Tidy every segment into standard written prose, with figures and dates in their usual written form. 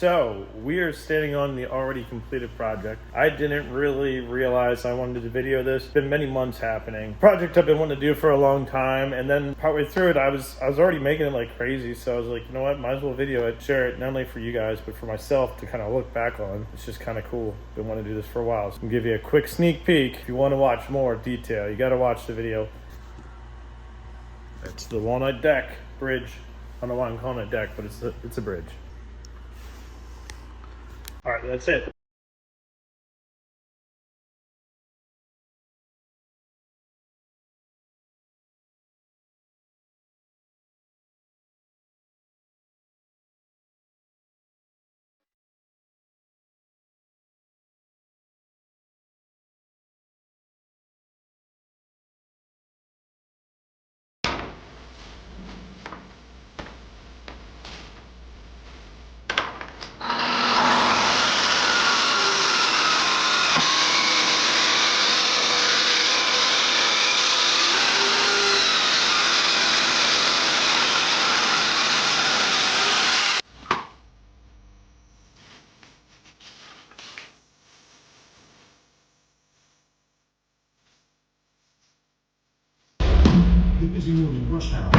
So we are standing on the already completed project. I didn't really realize I wanted to video this. It's been many months happening. Project I've been wanting to do for a long time, and then partway through it, I was already making it like crazy. So I was like, you know what, might as well video it, share it, not only for you guys, but for myself to kind of look back on. It's just kind of cool. Been wanting to do this for a while. So I'm gonna give you a quick sneak peek. If you want to watch more detail, you got to watch the video. It's the WALNUT deck bridge. I don't know why I'm calling it deck, but it's a bridge. All right, that's it. Busy morning rush hour.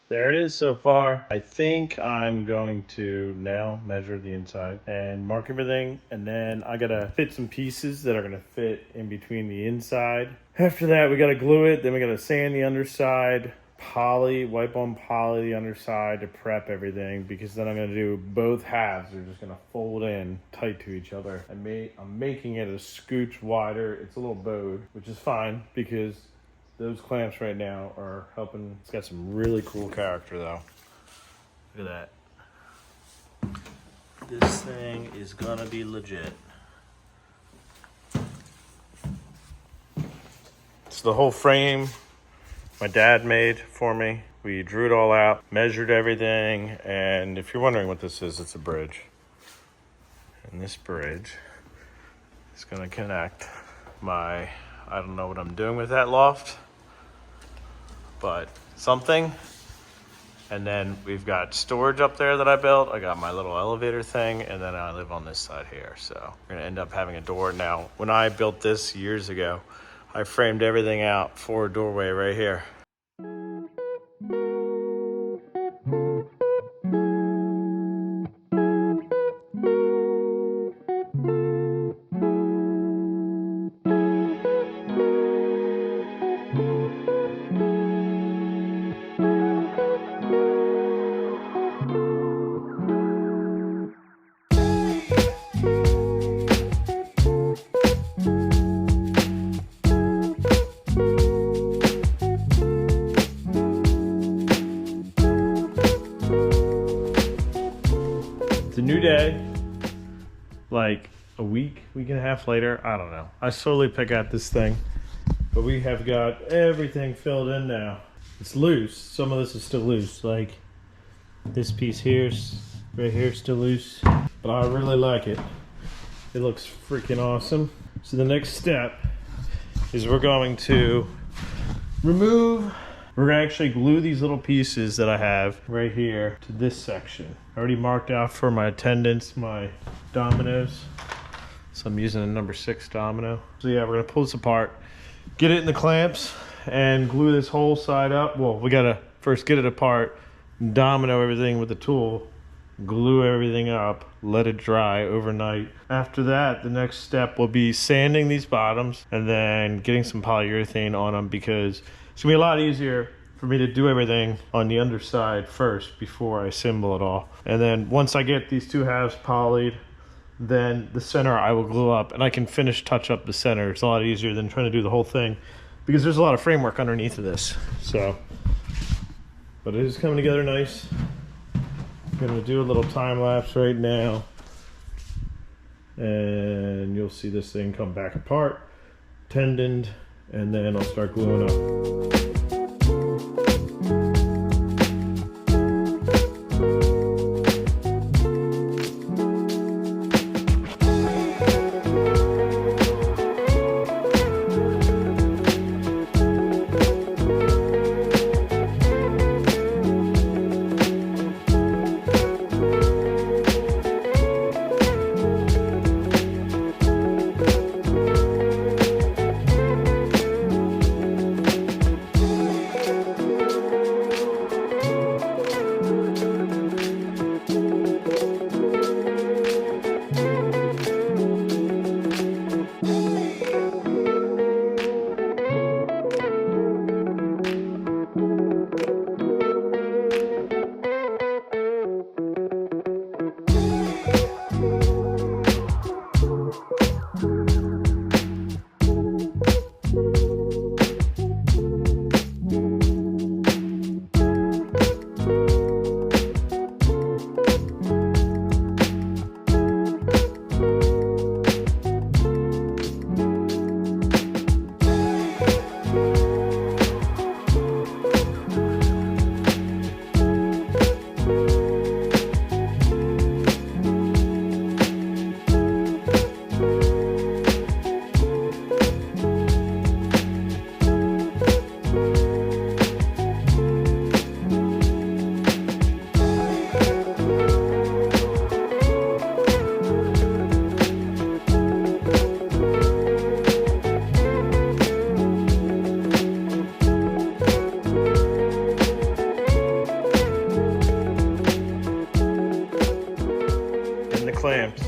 There it is so far. I think I'm going to now measure the inside and mark everything, and then I gotta fit some pieces that are gonna fit in between the inside. After that, we gotta glue it, then we gotta sand the underside, wipe on poly the underside to prep everything, because then I'm gonna do both halves. They're just gonna fold in tight to each other. I'm making it a scooch wider. It's a little bowed, which is fine because those clamps right now are helping. It's got some really cool character though. Look at that. This thing is gonna be legit. It's the whole frame my dad made for me. We drew it all out, measured everything, and if you're wondering what this is, it's a bridge. And this bridge is gonna connect I don't know what I'm doing with that loft, but something. And then we've got storage up there that I built. I got my little elevator thing, and then I live on this side here. So we're gonna end up having a door. Now, when I built this years ago, I framed everything out for a doorway right here. It's a new day, like a week and a half later. I don't know. I slowly pick at this thing, but we have got everything filled in now. It's loose. Some of this is still loose. Like this piece here, right here, still loose, but I really like it. It looks freaking awesome. So the next step is we're going to we're gonna actually glue these little pieces that I have right here to this section. I already marked out for my attendants, my dominoes. So I'm using a number 6 domino. So yeah, we're gonna pull this apart, get it in the clamps, and glue this whole side up. Well, we gotta first get it apart, domino everything with the tool, glue everything up, let it dry overnight. After that, the next step will be sanding these bottoms and then getting some polyurethane on them, because it's gonna be a lot easier for me to do everything on the underside first before I assemble it all. And then once I get these two halves polyed, then the center I will glue up, and I can touch up the center. It's a lot easier than trying to do the whole thing, because there's a lot of framework underneath of this. So, but it is coming together nice. I'm gonna do a little time lapse right now, and you'll see this thing come back apart, tendoned, and then I'll start gluing up. Clamps.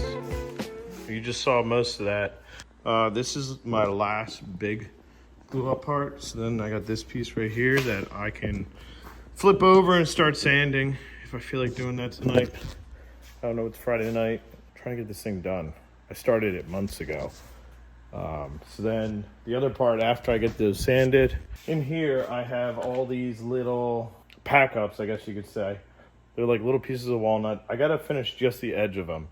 You just saw most of that. This is my last big glue up part. So then I got this piece right here that I can flip over and start sanding if I feel like doing that tonight. I don't know, it's Friday night. I'm trying to get this thing done. I started it months ago. So then the other part, after I get those sanded, in here I have all these little pack ups, I guess you could say. They're like little pieces of walnut. I gotta finish just the edge of them.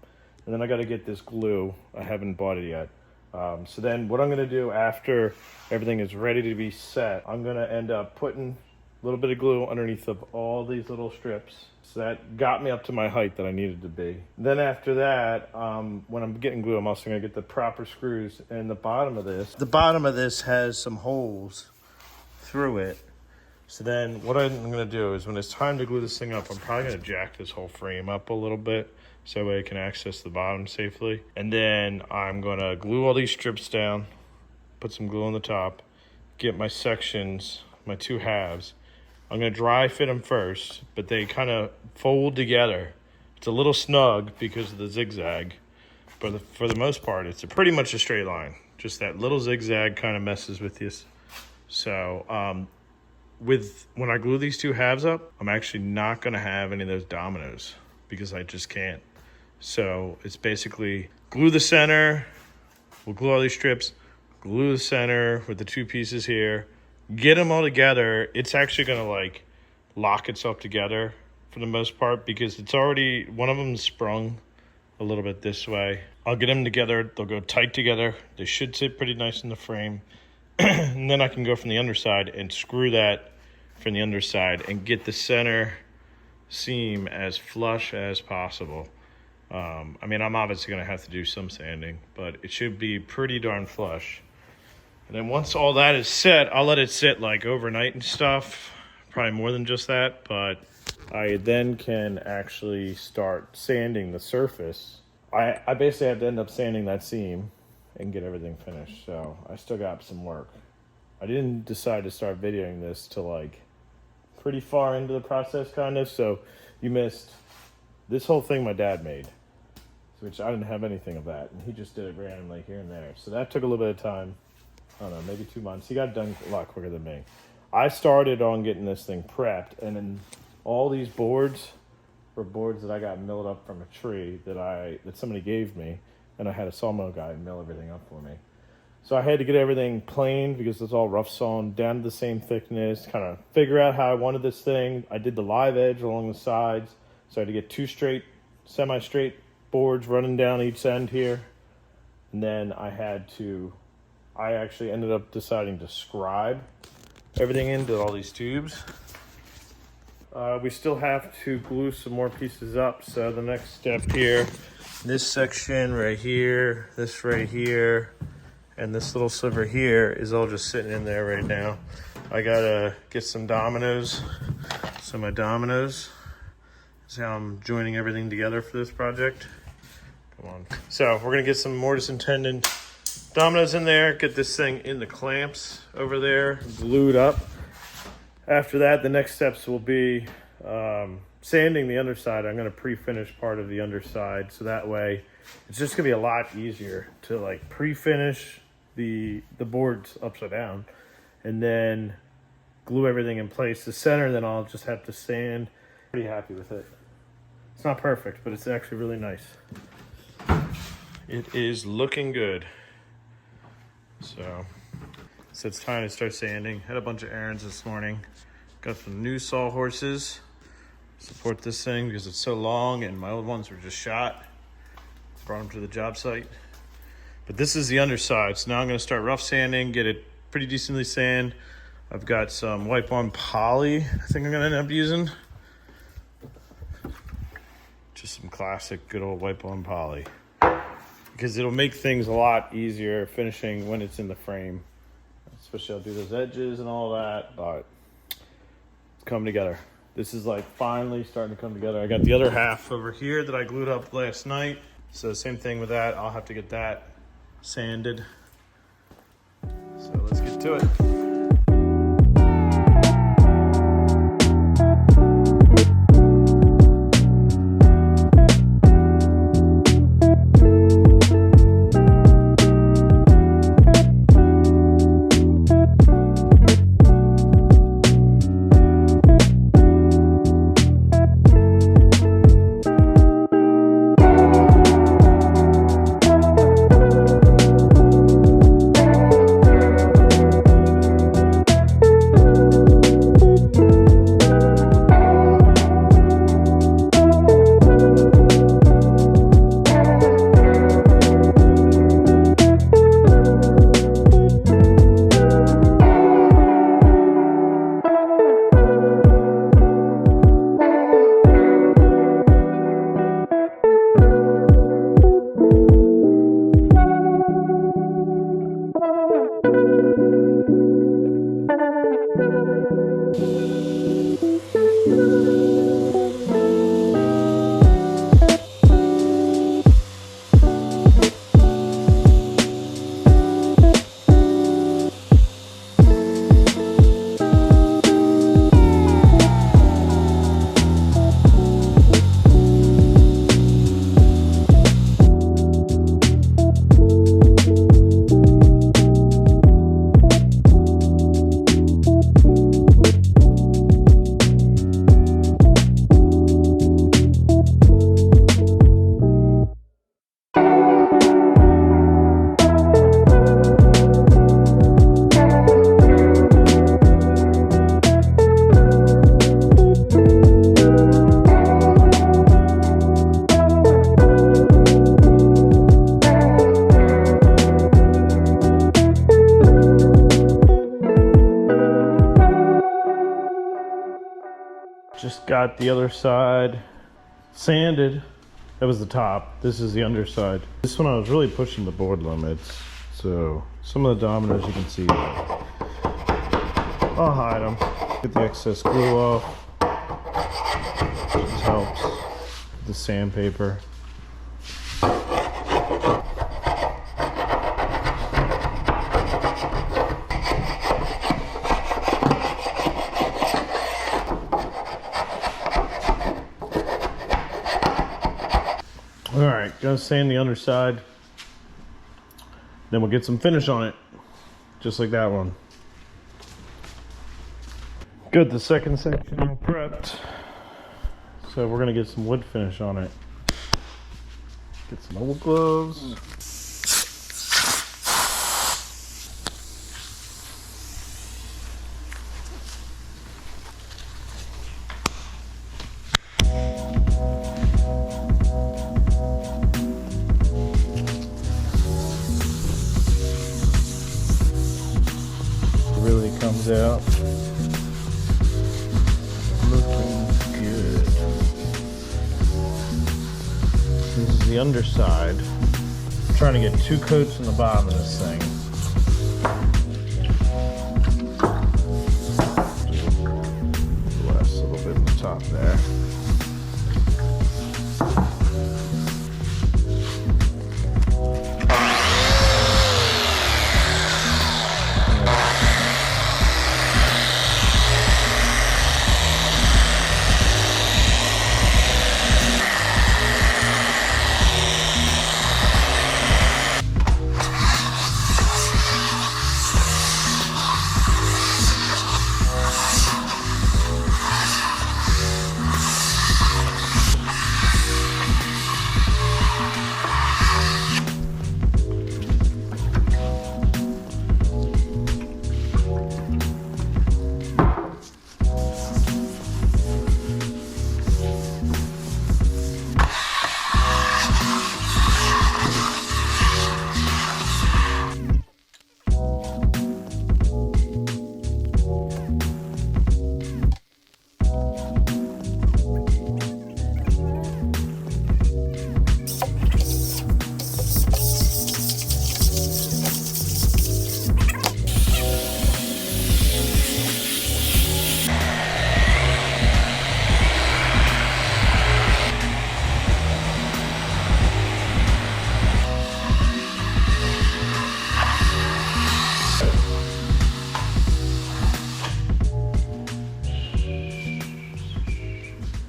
And then I gotta get this glue. I haven't bought it yet. So then what I'm gonna do after everything is ready to be set, I'm gonna end up putting a little bit of glue underneath of all these little strips. So that got me up to my height that I needed to be. Then after that, when I'm getting glue, I'm also gonna get the proper screws in the bottom of this. The bottom of this has some holes through it. So then what I'm gonna do is when it's time to glue this thing up, I'm probably gonna jack this whole frame up a little bit so that way I can access the bottom safely. And then I'm gonna glue all these strips down, put some glue on the top, get my sections, my two halves. I'm gonna dry fit them first, but they kind of fold together. It's a little snug because of the zigzag, but for the most part, it's pretty much a straight line. Just that little zigzag kind of messes with you. So, when I glue these two halves up, I'm actually not gonna have any of those dominoes because I just can't. So it's basically glue the center, we'll glue all these strips, glue the center with the two pieces here, get them all together. It's actually gonna like lock itself together for the most part because it's already, one of them sprung a little bit this way. I'll get them together, they'll go tight together. They should sit pretty nice in the frame. And then I can go from the underside and screw that from the underside and get the center seam as flush as possible. I mean, I'm obviously gonna have to do some sanding, but it should be pretty darn flush. And then once all that is set, I'll let it sit like overnight and stuff, probably more than just that, but I then can actually start sanding the surface. I basically have to end up sanding that seam and get everything finished, so I still got some work. I didn't decide to start videoing this till like pretty far into the process kind of, so you missed this whole thing my dad made, which I didn't have anything of that, and he just did it randomly here and there. So that took a little bit of time. I don't know, maybe 2 months. He got done a lot quicker than me. I started on getting this thing prepped, and then all these boards were boards that I got milled up from a tree that somebody gave me, and I had a sawmill guy mill everything up for me. So I had to get everything planed because it's all rough sawn down to the same thickness, kind of figure out how I wanted this thing. I did the live edge along the sides, so I had to get 2 straight, semi-straight boards running down each end here. And then I had to I actually ended up deciding to scribe everything into all these tubes. We still have to glue some more pieces up. So the next step here, this section right here, this right here, and this little sliver here is all just sitting in there right now. I gotta get some dominoes. So my dominoes is how I'm joining everything together for this project. Come on. So we're gonna get some mortise and tenon dominoes in there, get this thing in the clamps over there, glued up. After that, the next steps will be sanding the underside. I'm gonna pre-finish part of the underside, so that way it's just gonna be a lot easier to like pre-finish the boards upside down and then glue everything in place. The center, then I'll just have to sand. Pretty happy with it. It's not perfect, but it's actually really nice. It is looking good. So it's time to start sanding. Had a bunch of errands this morning. Got some new sawhorses. Support this thing because it's so long and my old ones were just shot. Brought them to the job site. But this is the underside. So now I'm gonna start rough sanding, get it pretty decently sand. I've got some wipe on poly I think I'm gonna end up using. Just some classic good old wipe on poly. Because it'll make things a lot easier finishing when it's in the frame. Especially I'll do those edges and all that, but it's coming together. This is like finally starting to come together. I got the other half over here that I glued up last night. So same thing with that. I'll have to get that sanded. So let's get to it. Just got the other side sanded. That was the top. This is the underside. This one I was really pushing the board limits. So some of the dominoes you can see. I'll hide them. Get the excess glue off. This helps. The sandpaper. All right, gonna sand the underside. Then we'll get some finish on it, just like that one. Good, the second section all prepped. So we're gonna get some wood finish on it. Get some old gloves. these out. Looking good. This is the underside. I'm trying to get 2 coats on the bottom of this thing. Last little bit in the top there.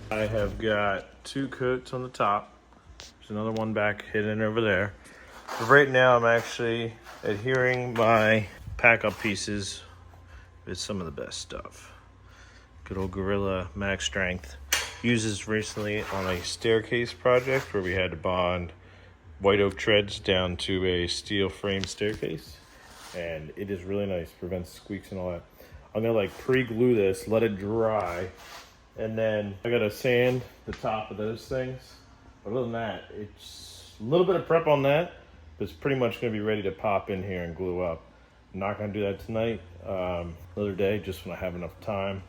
I have got 2 coats on the top. There's another one back hidden over there. But right now I'm actually adhering my pack-up pieces with some of the best stuff. Good old Gorilla Max Strength. Used this recently on a staircase project where we had to bond white oak treads down to a steel frame staircase. And it is really nice, prevents squeaks and all that. I'm gonna like pre-glue this, let it dry, and then I gotta sand the top of those things. But other than that, it's a little bit of prep on that, but it's pretty much gonna be ready to pop in here and glue up. I'm not gonna do that tonight, another day, just when I have enough time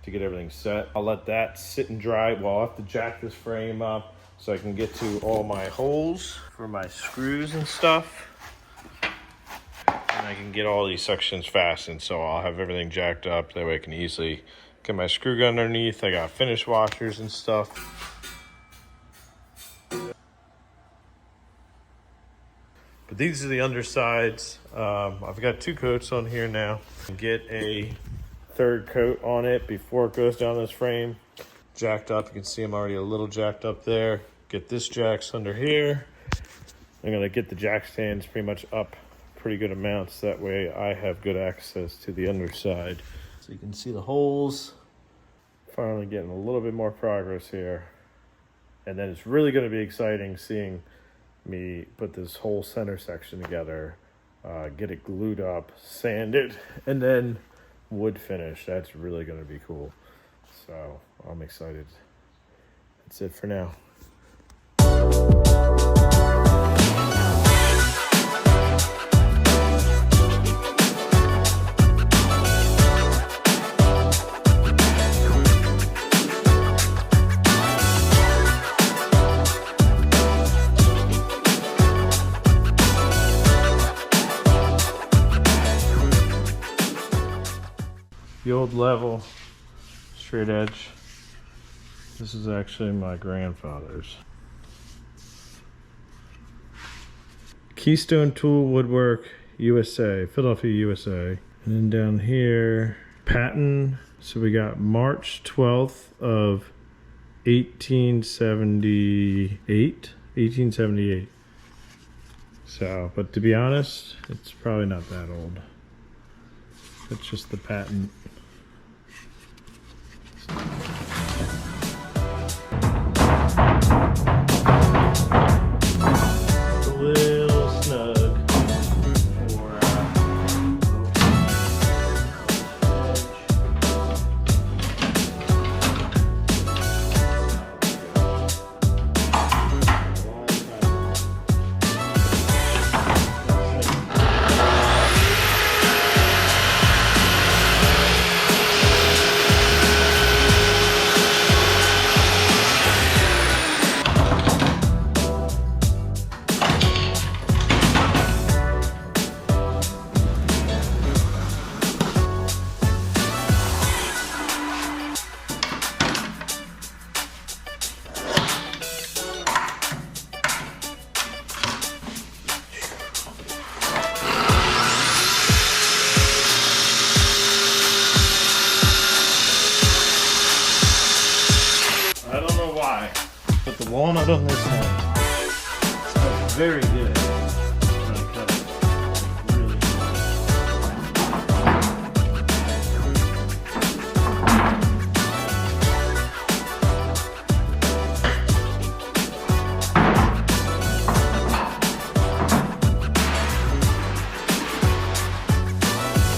to get everything set. I'll let that sit and dry. Well, I'll have to jack this frame up so I can get to all my holes for my screws and stuff. And I can get all these sections fastened, so I'll have everything jacked up. That way I can easily get my screw gun underneath. I got finish washers and stuff. But these are the undersides. I've got 2 coats on here now. Get a 3rd coat on it before it goes down this frame. Jacked up, you can see I'm already a little jacked up there. Get this jacks under here. I'm gonna get the jack stands pretty much up pretty good amounts. That way I have good access to the underside. So you can see the holes. Finally getting a little bit more progress here. And then it's really gonna be exciting seeing me put this whole center section together, get it glued up, sand it, and then wood finish. That's really gonna be cool. So I'm excited. That's it for now. The old level, straight edge. This is actually my grandfather's. Keystone Tool Woodwork USA, Philadelphia, USA. And then down here, patent. So we got March 12th of 1878. So, but to be honest, it's probably not that old. It's just the patent. It's a little snug for Smells very good. When I cut it. Really good.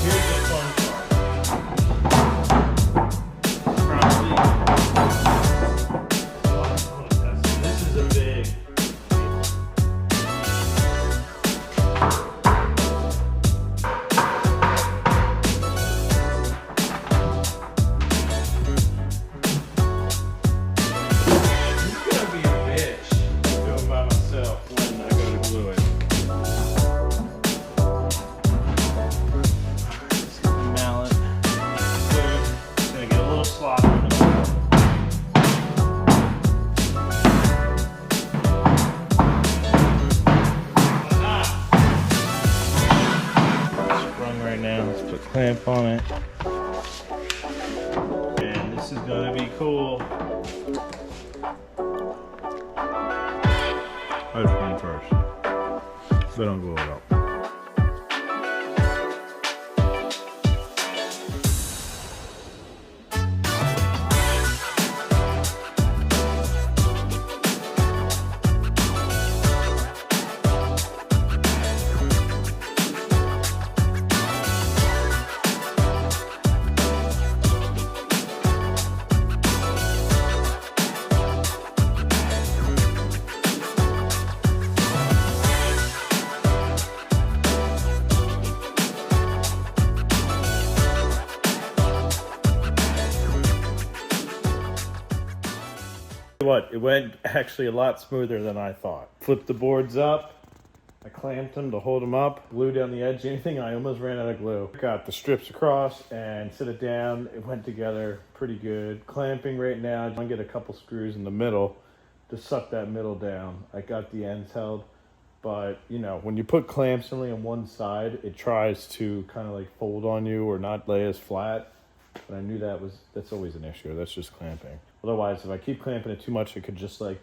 Here's the fun part. Probably. This is a big. Clamp on it, and this is gonna be cool. I just clean first, so don't go it up. What, it went actually a lot smoother than I thought. Flipped the boards up, I clamped them to hold them up, glue down the edge, anything, I almost ran out of glue. Got the strips across and set it down, it went together pretty good. Clamping right now, I'm gonna get a couple screws in the middle to suck that middle down. I got the ends held, but you know, when you put clamps only on one side, it tries to kind of like fold on you or not lay as flat. But I knew that's always an issue, that's just clamping. Otherwise, if I keep clamping it too much, it could just like,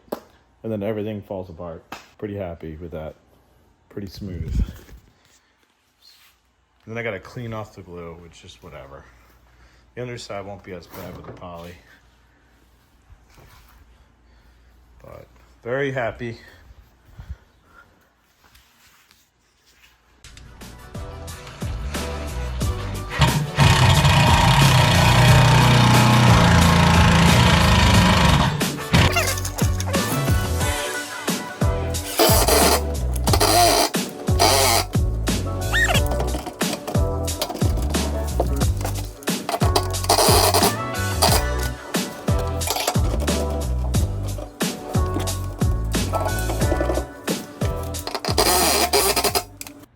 and then everything falls apart. Pretty happy with that. Pretty smooth. And then I gotta clean off the glue, which is whatever. The underside won't be as bad with the poly. But very happy.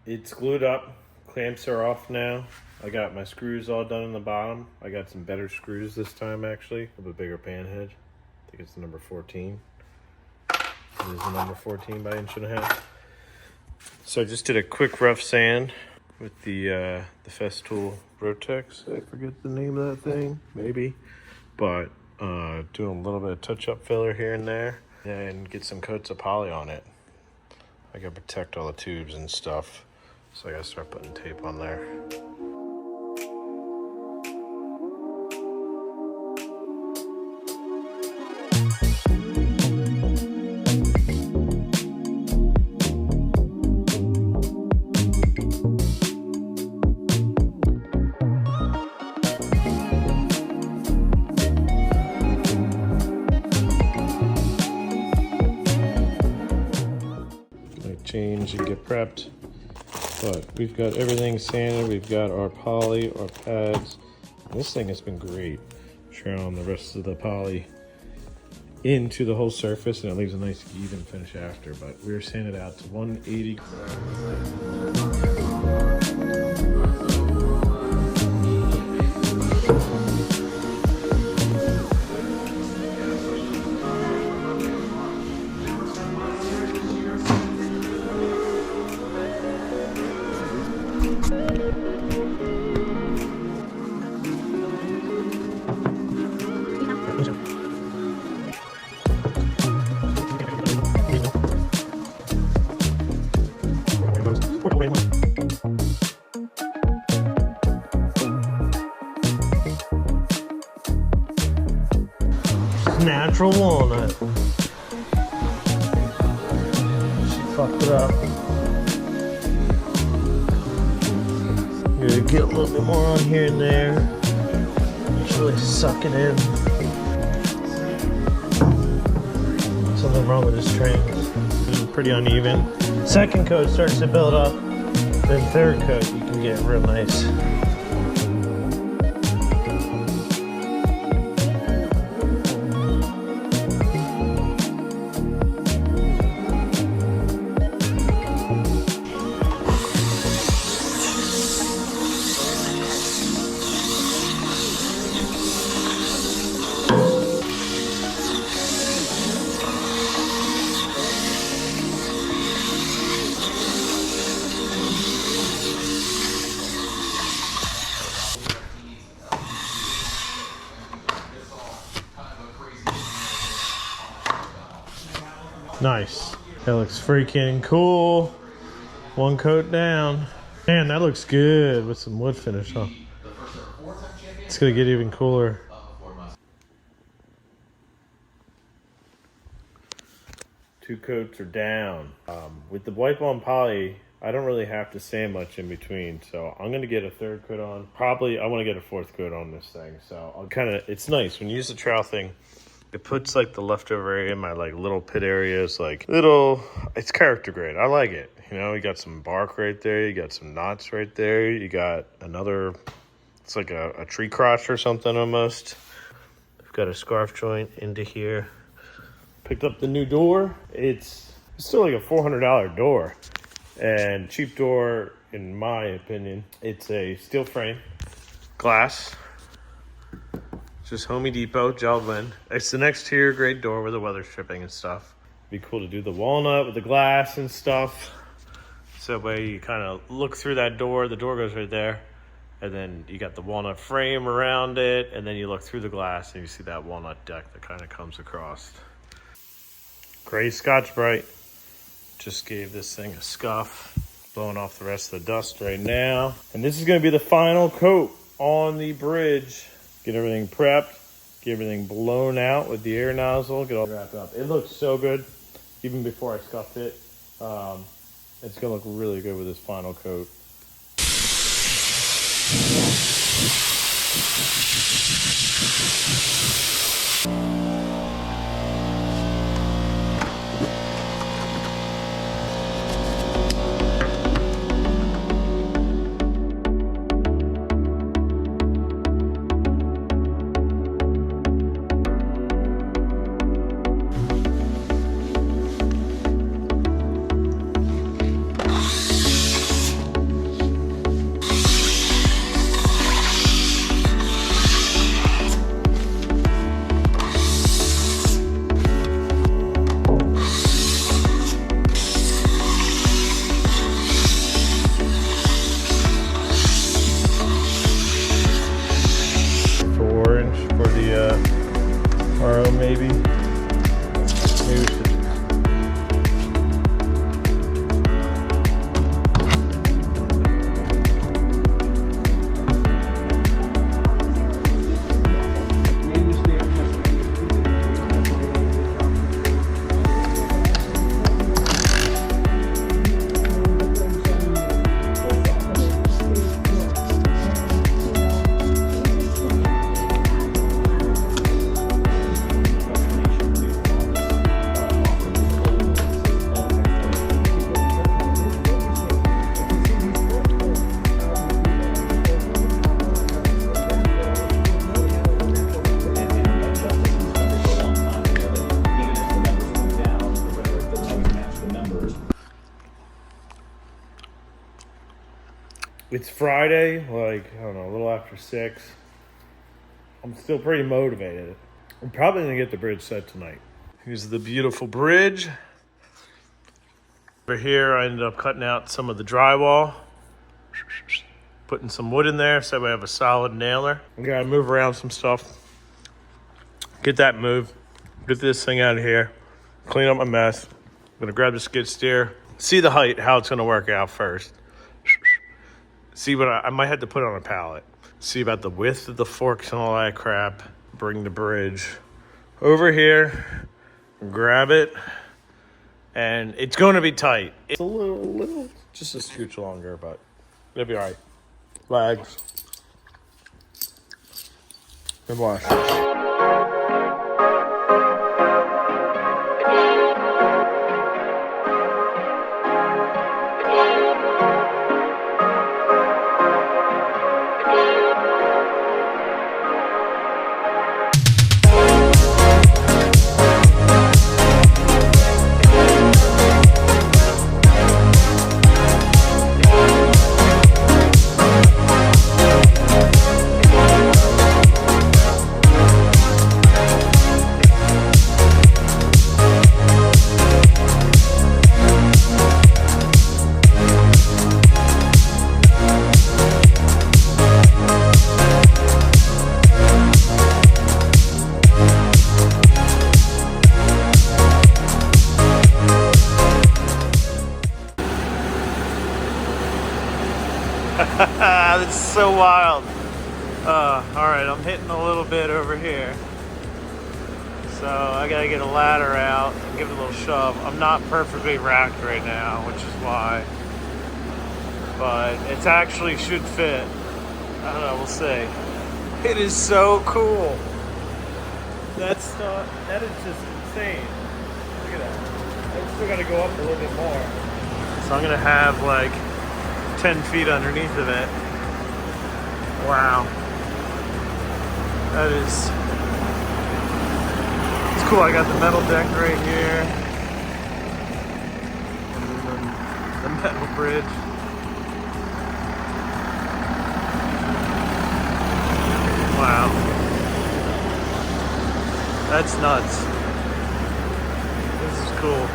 It's glued up, clamps are off now. I got my screws all done in the bottom. I got some better screws this time actually, with a bigger pan head. I think it's the number 14. It is the number 14 by 1.5 inches. So I just did a quick rough sand with the Festool Rotex. I forget the name of that thing, maybe. But doing a little bit of touch-up filler here and there, and get some coats of poly on it. I gotta protect all the tubes and stuff. So I gotta start putting tape on there. Might change and get prepped. But we've got everything sanded, we've got our poly, our pads. This thing has been great. Shroud the rest of the poly into the whole surface, and it leaves a nice even finish after. But we're sanded out to 180. natural walnut. She fucked it up. Gonna get a little bit more on here and there. Just really suck it in. Something wrong with this train. It's pretty uneven. Second coat starts to build up. Then third coat, you can get real nice. Nice. That looks freaking cool. One coat down. Man, that looks good with some wood finish, huh? It's gonna get even cooler. Two coats are down. With the wipe on poly, I don't really have to sand much in between, so I'm gonna get a third coat on. Probably I want to get a fourth coat on this thing. So I'll kind of. It's nice when you use the trowel thing. It puts like the leftover area in my like little pit areas, like little, it's character grade. I like it. You know, you got some bark right there. You got some knots right there. You got another, it's like a tree crotch or something almost. I've got a scarf joint into here. Picked up the new door. It's still like a $400 door, and cheap door in my opinion. It's a steel frame, glass. Just Home Depot, Geldwin. It's the next tier grade door with the weather stripping and stuff. Be cool to do the walnut with the glass and stuff. So that way you kind of look through that door. The door goes right there. And then you got the walnut frame around it. And then you look through the glass and you see that walnut deck that kind of comes across. Gray Scotch-Brite. Just gave this thing a scuff. Blowing off the rest of the dust right now. And this is going to be the final coat on the bridge. Get everything prepped, get everything blown out with the air nozzle, get all wrapped up. It looks so good, even before I scuffed it. It's gonna look really good with this final coat. Maybe. Maybe we should. It's Friday, like, I don't know, a little after 6. I'm still pretty motivated. I'm probably gonna get the bridge set tonight. Here's the beautiful bridge. Over here, I ended up cutting out some of the drywall, putting some wood in there so we have a solid nailer. We gotta move around some stuff. Get that moved. Get this thing out of here. Clean up my mess. I'm gonna grab the skid steer. See the height, how it's gonna work out first. See what I might have to put on a pallet. See about the width of the forks and all that crap. Bring the bridge over here, grab it, and it's going to be tight. It's a little, just a scooch longer, but it'll be all right. Legs. Good wash. That's so wild. Alright, I'm hitting a little bit over here. So I gotta get a ladder out and give it a little shove. I'm not perfectly racked right now, which is why. But it actually should fit. I don't know, we'll see. It is so cool. That is just insane. Look at that. I still gotta go up a little bit more. So I'm gonna have like 10 feet underneath of it. Wow. That is, it's cool. I got the metal deck right here. And then the metal bridge. Wow. That's nuts. This is cool.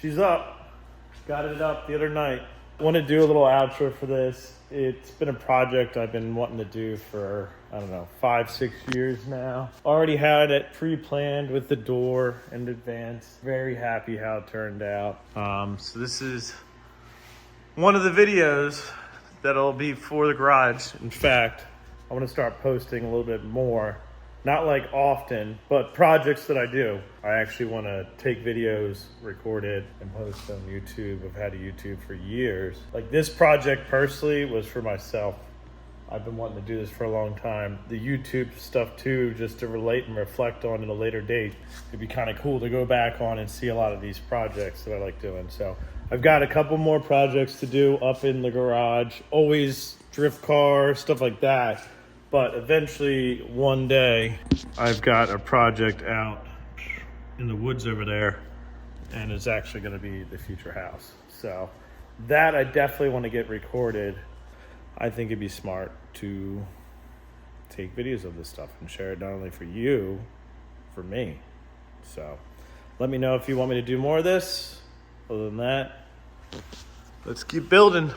She's up. Got it up the other night. Want to do a little outro for this. It's been a project I've been wanting to do for, I don't know, 5-6 years now. Already had it pre-planned with the door in advance. Very happy how it turned out. So this is one of the videos that'll be for the garage. In fact, I want to start posting a little bit more. Not like often, but projects that I do. I actually want to take videos, record it, and post on YouTube. I've had a YouTube for years. Like this project personally was for myself. I've been wanting to do this for a long time. The YouTube stuff too, just to relate and reflect on at a later date. It'd be kind of cool to go back on and see a lot of these projects that I like doing. So I've got a couple more projects to do up in the garage. Always drift car, stuff like that. But eventually, one day, I've got a project out in the woods over there, and it's actually going to be the future house. So that I definitely want to get recorded. I think it'd be smart to take videos of this stuff and share it not only for you, for me. So let me know if you want me to do more of this. Other than that, let's keep building.